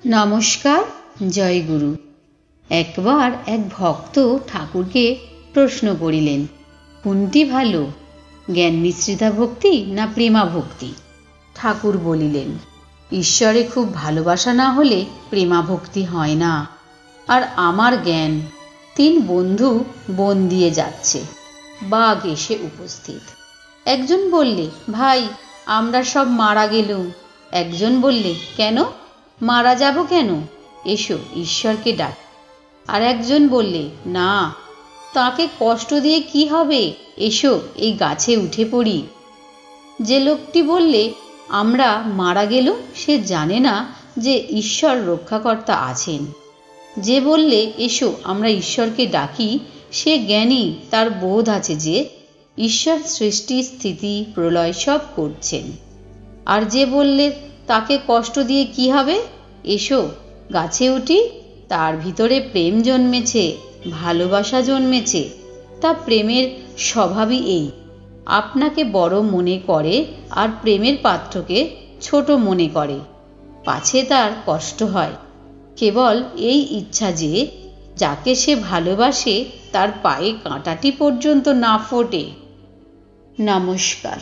নমস্কার, জয় গুরু। একবার এক ভক্ত ঠাকুরকে প্রশ্ন করিলেন, কোনটি ভালো, জ্ঞান মিশ্রিতা ভক্তি না প্রেমা ভক্তি? ঠাকুর বলিলেন, ঈশ্বরে খুব ভালোবাসা না হলে প্রেমা ভক্তি হয় না। আর আমার জ্ঞান। 3 বন্ধু বন দিয়ে যাচ্ছে, বাঘ এসে উপস্থিত। একজন বললে, ভাই আমরা সব মারা গেলুম। একজন বললে, কেন মারা যাব কেন, এসো ঈশ্বরকে ডাক। আর একজন বললে, না, তাকে কষ্ট দিয়ে কি হবে, এসো এই গাছে উঠে পড়ি। যে লোকটি বললে আমরা মারা গেলুম সে জানে না যে ঈশ্বর রক্ষাকর্তা আছেন। যে বললে এসো আমরা ঈশ্বরকে ডাকি সে জ্ঞানী, তার বোধ আছে যে ঈশ্বর সৃষ্টি স্থিতি প্রলয় সব করছেন। আর যে বললে তাকে কষ্ট দিয়ে কি হবে, এসো গাছে উঠি, তার ভিতরে প্রেম জন্মেছে, ভালোবাসা জন্মেছে। তা প্রেমের স্বভাবই এই, আপনাকে বড় মনে করে আর প্রেমের পাত্রকে ছোট মনে করে, পাছে তার কষ্ট হয়। কেবল এই ইচ্ছা যে যাকে সে ভালোবাসে তার পায়ে কাঁটাটি পর্যন্ত না ফোটে। নমস্কার।